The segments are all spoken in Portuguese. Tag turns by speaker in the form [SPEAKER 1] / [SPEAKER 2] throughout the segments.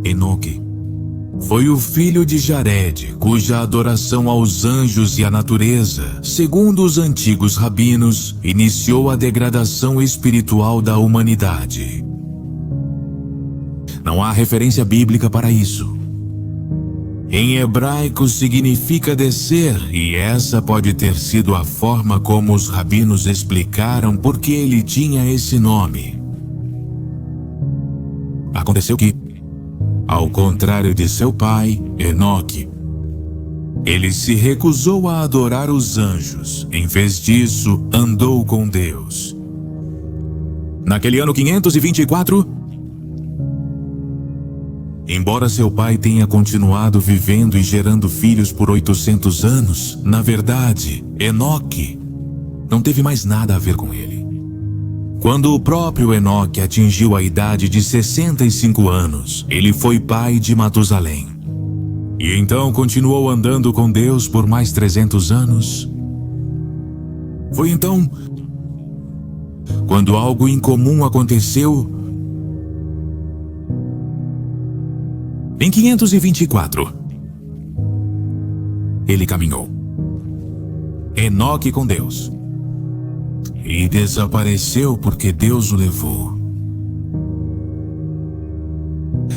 [SPEAKER 1] Enoque foi o filho de Jared, cuja adoração aos anjos e à natureza, segundo os antigos rabinos, iniciou a degradação espiritual da humanidade. Não há referência bíblica para isso. Em hebraico significa descer, e essa pode ter sido a forma como os rabinos explicaram por que ele tinha esse nome. Aconteceu que, ao contrário de seu pai, Enoque, ele se recusou a adorar os anjos. Em vez disso, andou com Deus. Naquele ano 524, embora seu pai tenha continuado vivendo e gerando filhos por 800 anos, na verdade, Enoque não teve mais nada a ver com ele. Quando o próprio Enoque atingiu a idade de 65 anos, ele foi pai de Matusalém. E então continuou andando com Deus por mais 300 anos. Foi então quando algo incomum aconteceu. Em 524, ele caminhou, Enoque com Deus, e desapareceu porque Deus o levou.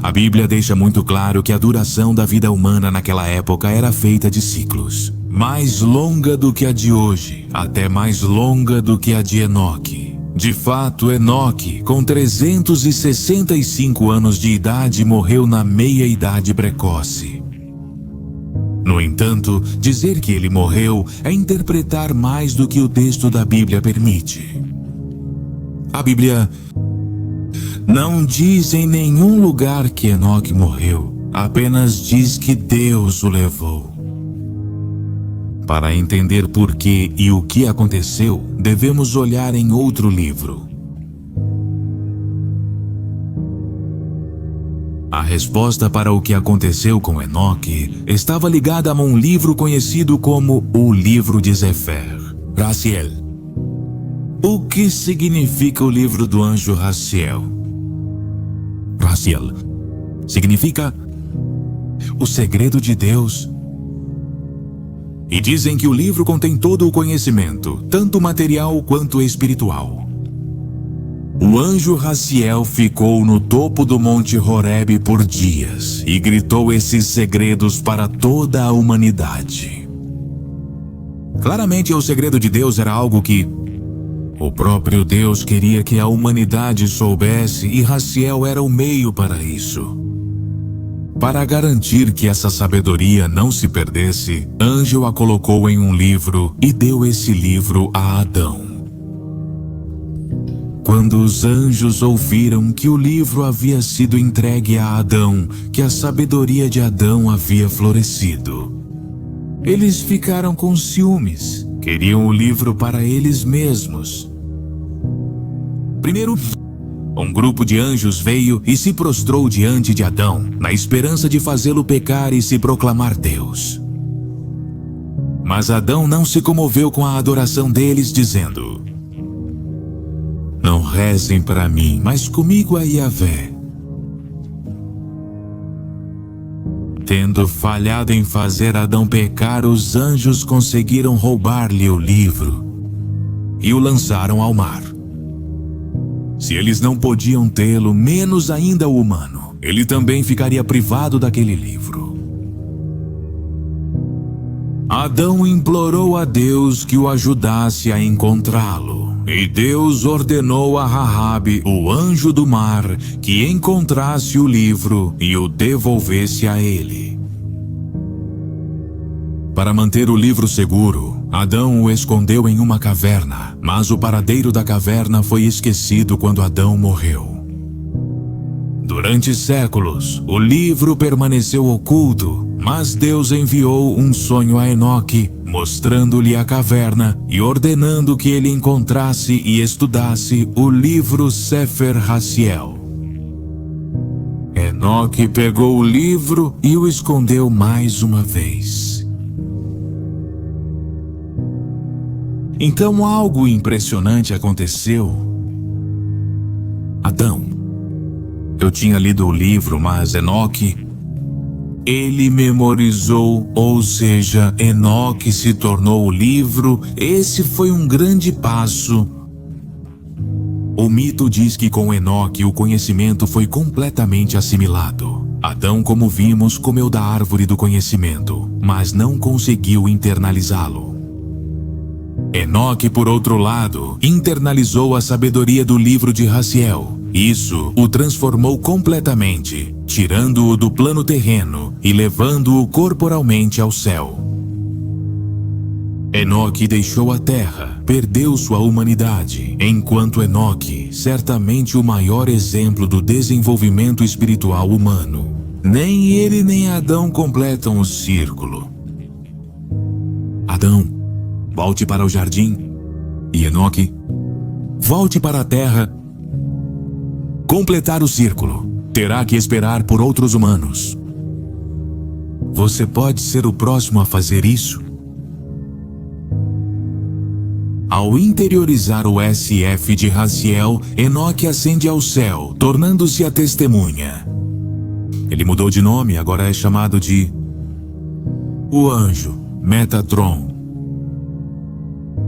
[SPEAKER 1] A Bíblia deixa muito claro que a duração da vida humana naquela época era feita de ciclos, mais longa do que a de hoje, até mais longa do que a de Enoque. De fato, Enoque, com 365 anos de idade, morreu na meia-idade precoce. No entanto, dizer que ele morreu é interpretar mais do que o texto da Bíblia permite. A Bíblia não diz em nenhum lugar que Enoque morreu, apenas diz que Deus o levou. Para entender por que e o que aconteceu, devemos olhar em outro livro. A resposta para o que aconteceu com Enoque estava ligada a um livro conhecido como o Livro de Sefer Raziel. O que significa o livro do anjo Raziel? Raziel significa o segredo de Deus. E dizem que o livro contém todo o conhecimento, tanto material quanto espiritual. O anjo Raziel ficou no topo do Monte Horebe por dias e gritou esses segredos para toda a humanidade. Claramente, o segredo de Deus era algo que o próprio Deus queria que a humanidade soubesse, e Raziel era o meio para isso. Para garantir que essa sabedoria não se perdesse, Ângelo a colocou em um livro e deu esse livro a Adão. Quando os anjos ouviram que o livro havia sido entregue a Adão, que a sabedoria de Adão havia florescido, eles ficaram com ciúmes, queriam o livro para eles mesmos. Primeiro, um grupo de anjos veio e se prostrou diante de Adão, na esperança de fazê-lo pecar e se proclamar Deus. Mas Adão não se comoveu com a adoração deles, dizendo: "Não rezem para mim, mas comigo a Yahvé." Tendo falhado em fazer Adão pecar, os anjos conseguiram roubar-lhe o livro e o lançaram ao mar. Se eles não podiam tê-lo, menos ainda o humano, ele também ficaria privado daquele livro. Adão implorou a Deus que o ajudasse a encontrá-lo, e Deus ordenou a Rahabe, o anjo do mar, que encontrasse o livro e o devolvesse a ele. Para manter o livro seguro, Adão o escondeu em uma caverna, mas o paradeiro da caverna foi esquecido quando Adão morreu. Durante séculos, o livro permaneceu oculto, mas Deus enviou um sonho a Enoque, mostrando-lhe a caverna e ordenando que ele encontrasse e estudasse o livro Sefer Raziel. Enoque pegou o livro e o escondeu mais uma vez. Então algo impressionante aconteceu. Adão Eu tinha lido o livro, mas Enoque, ele memorizou, ou seja, Enoque se tornou o livro. Esse foi um grande passo. O mito diz que com Enoque o conhecimento foi completamente assimilado. Adão, como vimos, comeu da árvore do conhecimento, mas não conseguiu internalizá-lo. Enoque, por outro lado, internalizou a sabedoria do livro de Raziel. Isso o transformou completamente, tirando-o do plano terreno e levando-o corporalmente ao céu. Enoque deixou a terra, perdeu sua humanidade, enquanto Enoque, certamente o maior exemplo do desenvolvimento espiritual humano. Nem ele nem Adão completam o círculo. Adão, volte para o jardim, e Enoque, volte para a terra. Completar o círculo, terá que esperar por outros humanos. Você pode ser o próximo a fazer isso? Ao interiorizar o SF de Raziel, Enoque ascende ao céu, tornando-se a testemunha. Ele mudou de nome, agora é chamado de o anjo Metatron.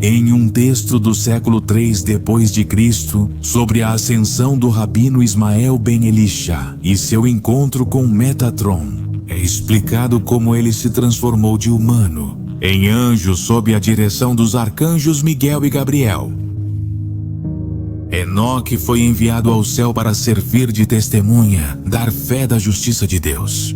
[SPEAKER 1] Em um texto do século III d.C., sobre a ascensão do rabino Ismael ben Elisha e seu encontro com Metatron, é explicado como ele se transformou de humano em anjo sob a direção dos arcanjos Miguel e Gabriel. Enoque foi enviado ao céu para servir de testemunha, dar fé da justiça de Deus.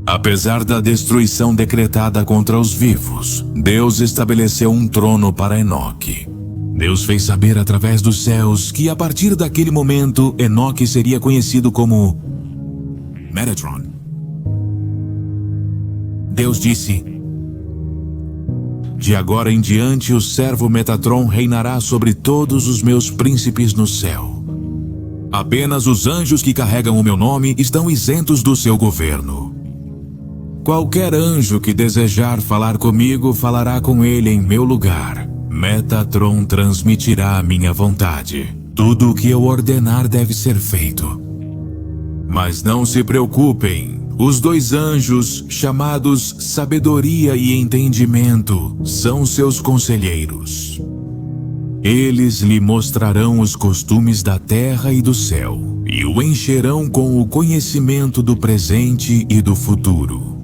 [SPEAKER 1] Apesar da destruição decretada contra os vivos, Deus estabeleceu um trono para Enoque. Deus fez saber através dos céus que a partir daquele momento Enoque seria conhecido como Metatron. Deus disse: de agora em diante o servo Metatron reinará sobre todos os meus príncipes no céu. Apenas os anjos que carregam o meu nome estão isentos do seu governo. Qualquer anjo que desejar falar comigo falará com ele em meu lugar. Metatron transmitirá a minha vontade. Tudo o que eu ordenar deve ser feito. Mas não se preocupem, os dois anjos, chamados Sabedoria e Entendimento, são seus conselheiros. Eles lhe mostrarão os costumes da terra e do céu, e o encherão com o conhecimento do presente e do futuro.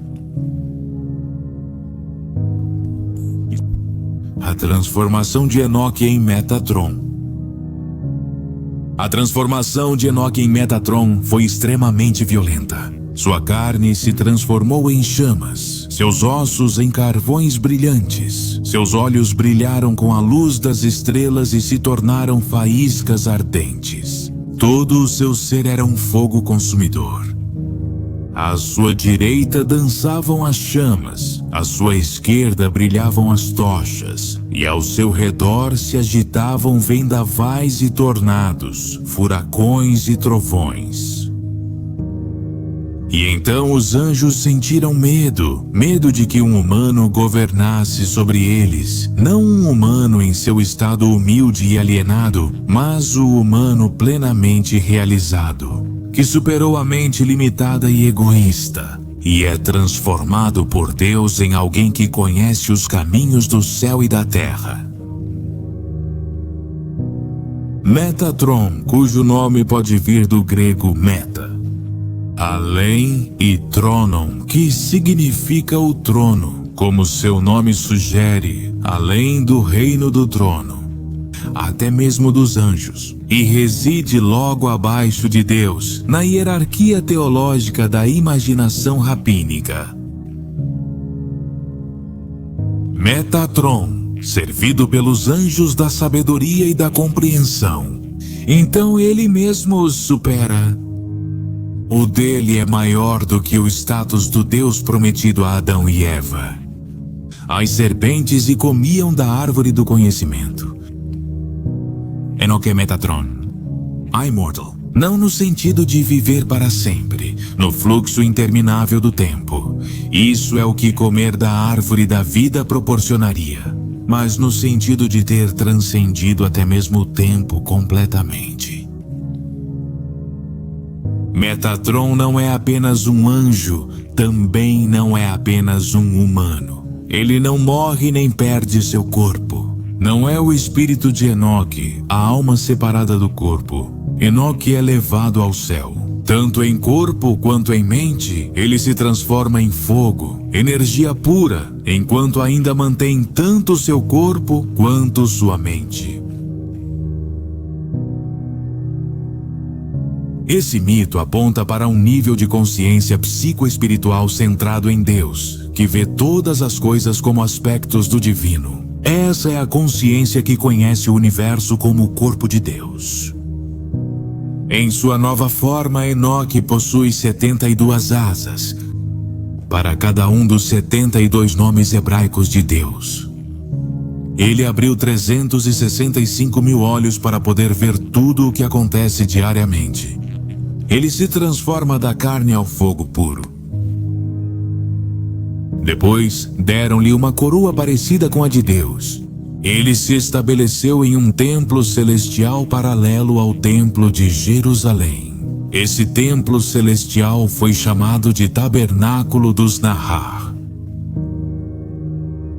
[SPEAKER 1] A transformação de Enoque em Metatron. A transformação de Enoque em Metatron foi extremamente violenta. Sua carne se transformou em chamas, seus ossos em carvões brilhantes, seus olhos brilharam com a luz das estrelas e se tornaram faíscas ardentes. Todo o seu ser era um fogo consumidor. À sua direita dançavam as chamas, à sua esquerda brilhavam as tochas, e ao seu redor se agitavam vendavais e tornados, furacões e trovões. E então os anjos sentiram medo de que um humano governasse sobre eles, não um humano em seu estado humilde e alienado, mas o humano plenamente realizado, que superou a mente limitada e egoísta, e é transformado por Deus em alguém que conhece os caminhos do céu e da terra. Metatron, cujo nome pode vir do grego meta, além, e tronon, que significa o trono, como seu nome sugere, além do reino do trono, até mesmo dos anjos, e reside logo abaixo de Deus, na hierarquia teológica da imaginação rabínica. Metatron, servido pelos anjos da sabedoria e da compreensão, então ele mesmo os supera. O dele é maior do que o status do Deus prometido a Adão e Eva. As serpentes e comiam da árvore do conhecimento. Enoque é Metatron, immortal, não no sentido de viver para sempre, no fluxo interminável do tempo. Isso é o que comer da árvore da vida proporcionaria, mas no sentido de ter transcendido até mesmo o tempo completamente. Metatron não é apenas um anjo, também não é apenas um humano. Ele não morre nem perde seu corpo. Não é o espírito de Enoque, a alma separada do corpo. Enoque é levado ao céu. Tanto em corpo quanto em mente, ele se transforma em fogo, energia pura, enquanto ainda mantém tanto seu corpo quanto sua mente. Esse mito aponta para um nível de consciência psicoespiritual centrado em Deus, que vê todas as coisas como aspectos do divino. Essa é a consciência que conhece o universo como o corpo de Deus. Em sua nova forma, Enoque possui 72 asas, para cada um dos 72 nomes hebraicos de Deus. Ele abriu 365 mil olhos para poder ver tudo o que acontece diariamente. Ele se transforma da carne ao fogo puro. Depois, deram-lhe uma coroa parecida com a de Deus. Ele se estabeleceu em um templo celestial paralelo ao templo de Jerusalém. Esse templo celestial foi chamado de Tabernáculo dos Nahar.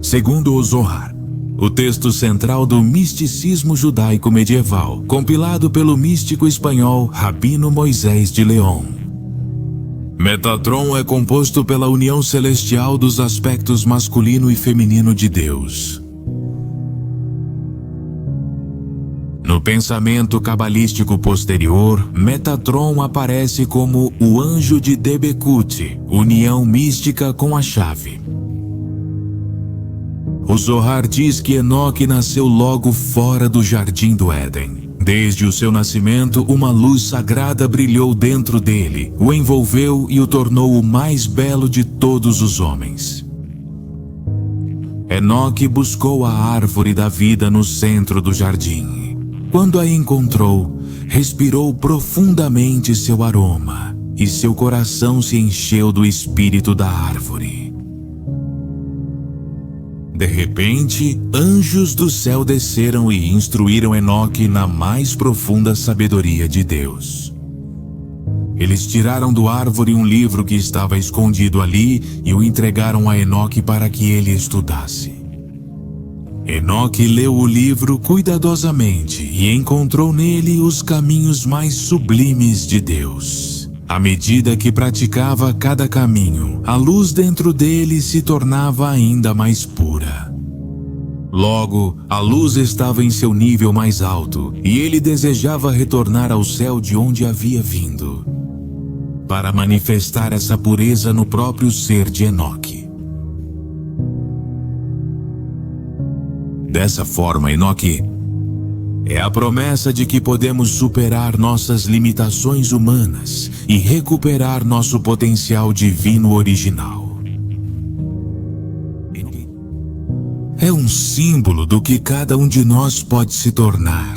[SPEAKER 1] Segundo o Zohar, o texto central do misticismo judaico medieval, compilado pelo místico espanhol Rabino Moisés de León, Metatron é composto pela união celestial dos aspectos masculino e feminino de Deus. No pensamento cabalístico posterior, Metatron aparece como o anjo de Debekut, união mística com a chave. O Zohar diz que Enoque nasceu logo fora do jardim do Éden. Desde o seu nascimento, uma luz sagrada brilhou dentro dele, o envolveu e o tornou o mais belo de todos os homens. Enoque buscou a árvore da vida no centro do jardim. Quando a encontrou, respirou profundamente seu aroma e seu coração se encheu do espírito da árvore. De repente, anjos do céu desceram e instruíram Enoque na mais profunda sabedoria de Deus. Eles tiraram do árvore um livro que estava escondido ali e o entregaram a Enoque para que ele estudasse. Enoque leu o livro cuidadosamente e encontrou nele os caminhos mais sublimes de Deus. À medida que praticava cada caminho, a luz dentro dele se tornava ainda mais pura. Logo, a luz estava em seu nível mais alto e ele desejava retornar ao céu de onde havia vindo, para manifestar essa pureza no próprio ser de Enoque. Dessa forma, Enoque é a promessa de que podemos superar nossas limitações humanas e recuperar nosso potencial divino original. É um símbolo do que cada um de nós pode se tornar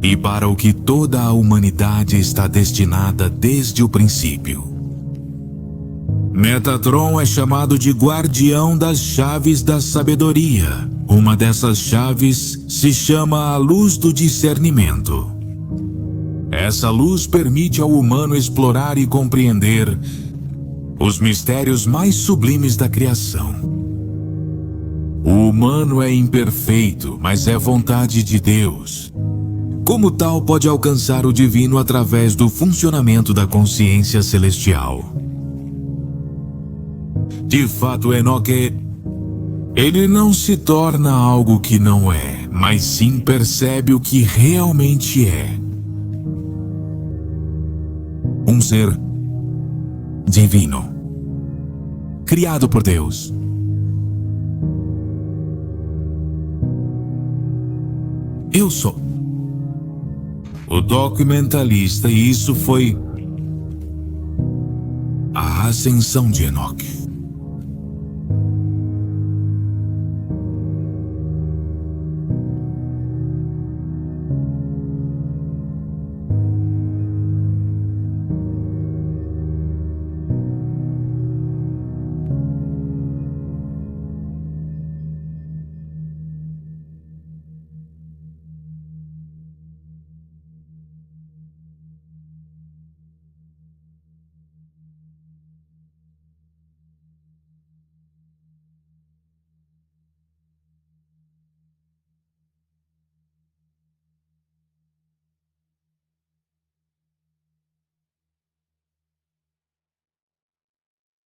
[SPEAKER 1] e para o que toda a humanidade está destinada desde o princípio. Metatron é chamado de guardião das chaves da sabedoria. Uma dessas chaves se chama a luz do discernimento. Essa luz permite ao humano explorar e compreender os mistérios mais sublimes da criação. O humano é imperfeito, mas é vontade de Deus. Como tal, pode alcançar o divino através do funcionamento da consciência celestial. De fato, Enoque, ele não se torna algo que não é, mas sim percebe o que realmente é. Um ser divino, criado por Deus. Eu sou o documentalista e isso foi a ascensão de Enoque.